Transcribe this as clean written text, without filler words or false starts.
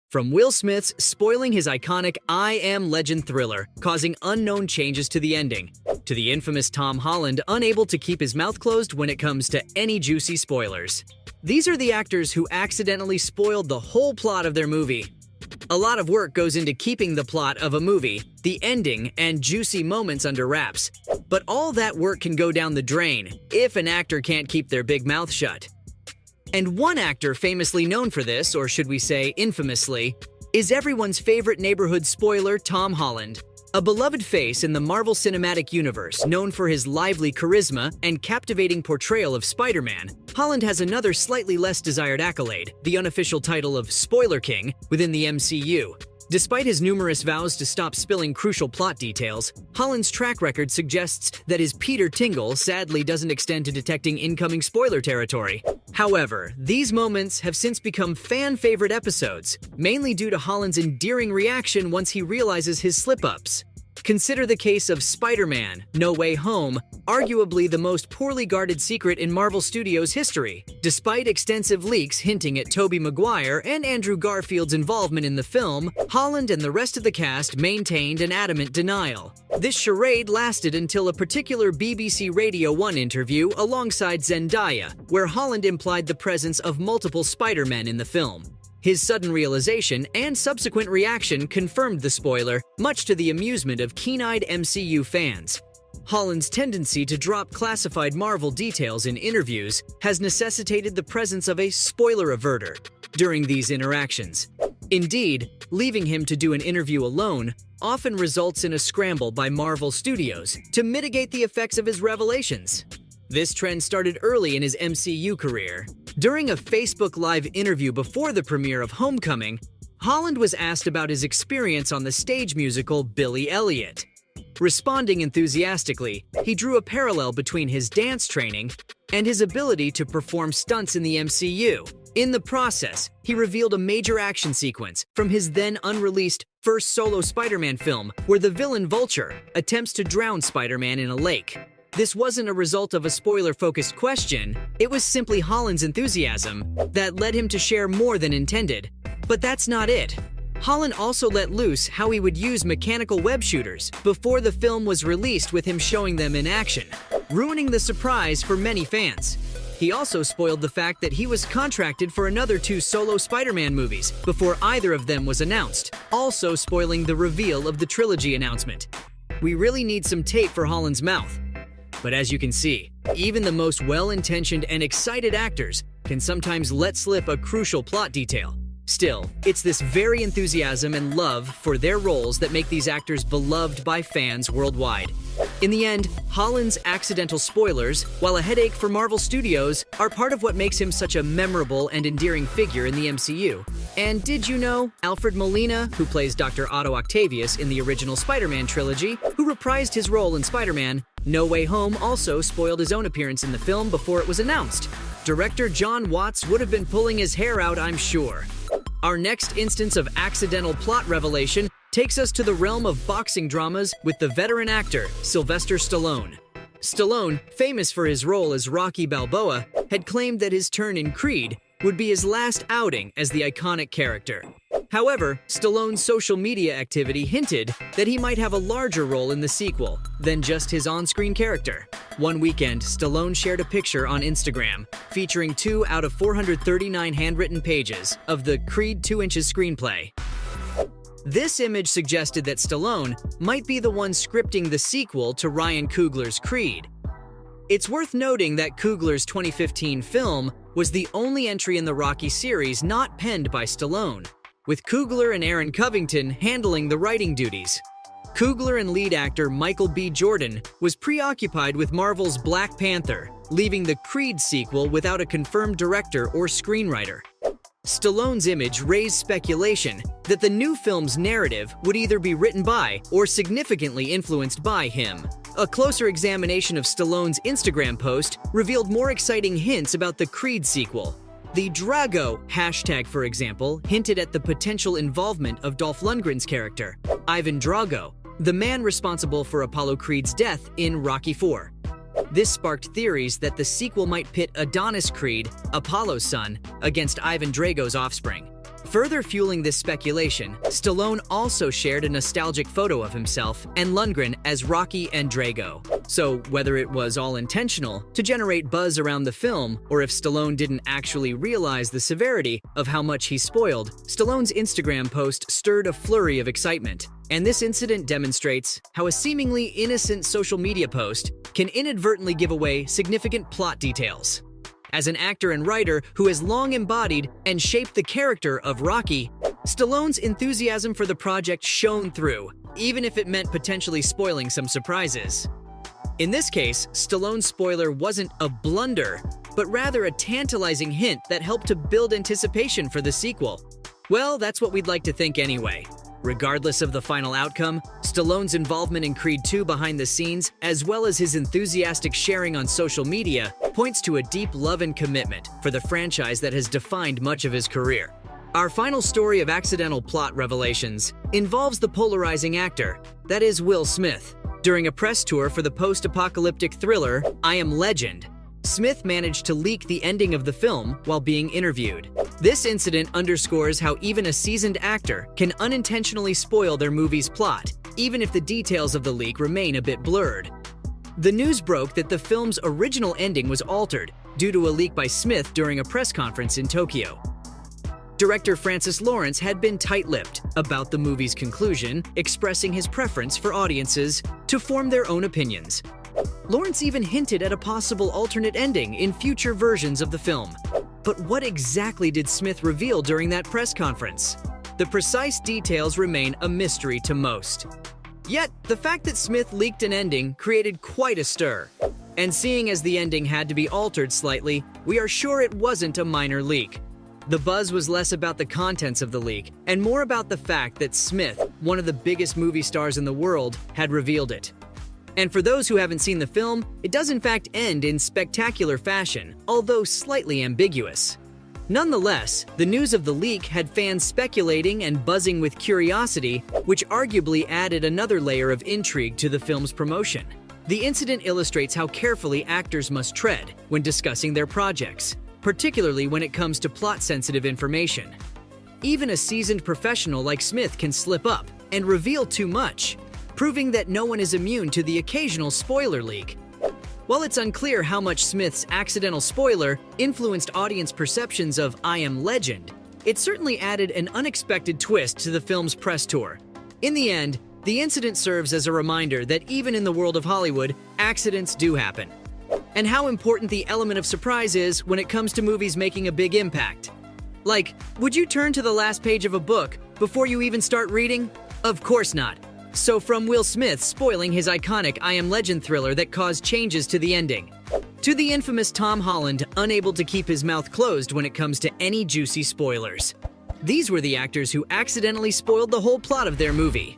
From Will Smith's spoiling his iconic I Am Legend thriller, causing unknown changes to the ending, to the infamous Tom Holland unable to keep his mouth closed when it comes to any juicy spoilers. These are the actors who accidentally spoiled the whole plot of their movie. A lot of work goes into keeping the plot of a movie, the ending, and juicy moments under wraps. But all that work can go down the drain if an actor can't keep their big mouth shut. And one actor famously known for this, or should we say infamously, is everyone's favorite neighborhood spoiler, Tom Holland. A beloved face in the Marvel Cinematic Universe, known for his lively charisma and captivating portrayal of Spider-Man, Holland has another slightly less desired accolade, the unofficial title of Spoiler King within the MCU. Despite his numerous vows to stop spilling crucial plot details, Holland's track record suggests that his Peter tingle sadly doesn't extend to detecting incoming spoiler territory. However, these moments have since become fan-favorite episodes, mainly due to Holland's endearing reaction once he realizes his slip-ups. Consider the case of Spider-Man: No Way Home, arguably the most poorly guarded secret in Marvel Studios' history. Despite extensive leaks hinting at Tobey Maguire and Andrew Garfield's involvement in the film, Holland and the rest of the cast maintained an adamant denial. This charade lasted until a particular BBC Radio 1 interview alongside Zendaya, where Holland implied the presence of multiple Spider-Men in the film. His sudden realization and subsequent reaction confirmed the spoiler, much to the amusement of keen-eyed MCU fans. Holland's tendency to drop classified Marvel details in interviews has necessitated the presence of a spoiler averter during these interactions. Indeed, leaving him to do an interview alone often results in a scramble by Marvel Studios to mitigate the effects of his revelations. This trend started early in his MCU career. During a Facebook Live interview before the premiere of Homecoming, Holland was asked about his experience on the stage musical Billy Elliot. Responding enthusiastically, he drew a parallel between his dance training and his ability to perform stunts in the MCU. In the process, he revealed a major action sequence from his then unreleased first solo Spider-Man film, where the villain Vulture attempts to drown Spider-Man in a lake. This wasn't a result of a spoiler-focused question, it was simply Holland's enthusiasm that led him to share more than intended. But that's not it. Holland also let loose how he would use mechanical web shooters before the film was released, with him showing them in action, ruining the surprise for many fans. He also spoiled the fact that he was contracted for another 2 solo Spider-Man movies before either of them was announced, also spoiling the reveal of the trilogy announcement. We really need some tape for Holland's mouth. But as you can see, even the most well-intentioned and excited actors can sometimes let slip a crucial plot detail. Still, it's this very enthusiasm and love for their roles that make these actors beloved by fans worldwide. In the end, Holland's accidental spoilers, while a headache for Marvel Studios, are part of what makes him such a memorable and endearing figure in the MCU. And did you know, Alfred Molina, who plays Dr. Otto Octavius in the original Spider-Man trilogy, who reprised his role in Spider-Man: No Way Home, also spoiled his own appearance in the film before it was announced. Director John Watts would have been pulling his hair out, I'm sure. Our next instance of accidental plot revelation takes us to the realm of boxing dramas with the veteran actor Sylvester Stallone. Stallone, famous for his role as Rocky Balboa, had claimed that his turn in Creed would be his last outing as the iconic character. However, Stallone's social media activity hinted that he might have a larger role in the sequel than just his on-screen character. One weekend, Stallone shared a picture on Instagram featuring 2 out of 439 handwritten pages of the Creed 2 inches screenplay. This image suggested that Stallone might be the one scripting the sequel to Ryan Coogler's Creed. It's worth noting that Coogler's 2015 film was the only entry in the Rocky series not penned by Stallone, with Coogler and Aaron Covington handling the writing duties. Coogler and lead actor Michael B. Jordan was preoccupied with Marvel's Black Panther, leaving the Creed sequel without a confirmed director or screenwriter. Stallone's image raised speculation that the new film's narrative would either be written by or significantly influenced by him. A closer examination of Stallone's Instagram post revealed more exciting hints about the Creed sequel. The Drago hashtag, for example, hinted at the potential involvement of Dolph Lundgren's character, Ivan Drago, the man responsible for Apollo Creed's death in Rocky IV. This sparked theories that the sequel might pit Adonis Creed, Apollo's son, against Ivan Drago's offspring. Further fueling this speculation, Stallone also shared a nostalgic photo of himself and Lundgren as Rocky and Drago. So whether it was all intentional to generate buzz around the film, or if Stallone didn't actually realize the severity of how much he spoiled, Stallone's Instagram post stirred a flurry of excitement. And this incident demonstrates how a seemingly innocent social media post can inadvertently give away significant plot details. As an actor and writer who has long embodied and shaped the character of Rocky, Stallone's enthusiasm for the project shone through, even if it meant potentially spoiling some surprises. In this case, Stallone's spoiler wasn't a blunder, but rather a tantalizing hint that helped to build anticipation for the sequel. Well, that's what we'd like to think anyway. Regardless of the final outcome, Stallone's involvement in Creed 2 behind the scenes, as well as his enthusiastic sharing on social media, points to a deep love and commitment for the franchise that has defined much of his career. Our final story of accidental plot revelations involves the polarizing actor, that is Will Smith. During a press tour for the post-apocalyptic thriller I Am Legend, Smith managed to leak the ending of the film while being interviewed. This incident underscores how even a seasoned actor can unintentionally spoil their movie's plot, even if the details of the leak remain a bit blurred. The news broke that the film's original ending was altered due to a leak by Smith during a press conference in Tokyo. Director Francis Lawrence had been tight-lipped about the movie's conclusion, expressing his preference for audiences to form their own opinions. Lawrence even hinted at a possible alternate ending in future versions of the film. But what exactly did Smith reveal during that press conference? The precise details remain a mystery to most. Yet, the fact that Smith leaked an ending created quite a stir. And seeing as the ending had to be altered slightly, we are sure it wasn't a minor leak. The buzz was less about the contents of the leak, and more about the fact that Smith, one of the biggest movie stars in the world, had revealed it. And for those who haven't seen the film, it does in fact end in spectacular fashion, although slightly ambiguous. Nonetheless, the news of the leak had fans speculating and buzzing with curiosity, which arguably added another layer of intrigue to the film's promotion. The incident illustrates how carefully actors must tread when discussing their projects, particularly when it comes to plot-sensitive information. Even a seasoned professional like Smith can slip up and reveal too much, proving that no one is immune to the occasional spoiler leak. While it's unclear how much Smith's accidental spoiler influenced audience perceptions of I Am Legend, it certainly added an unexpected twist to the film's press tour. In the end, the incident serves as a reminder that even in the world of Hollywood, accidents do happen, and how important the element of surprise is when it comes to movies making a big impact. Like, would you turn to the last page of a book before you even start reading? Of course not. So from Will Smith spoiling his iconic I Am Legend thriller that caused changes to the ending, to the infamous Tom Holland unable to keep his mouth closed when it comes to any juicy spoilers. These were the actors who accidentally spoiled the whole plot of their movie.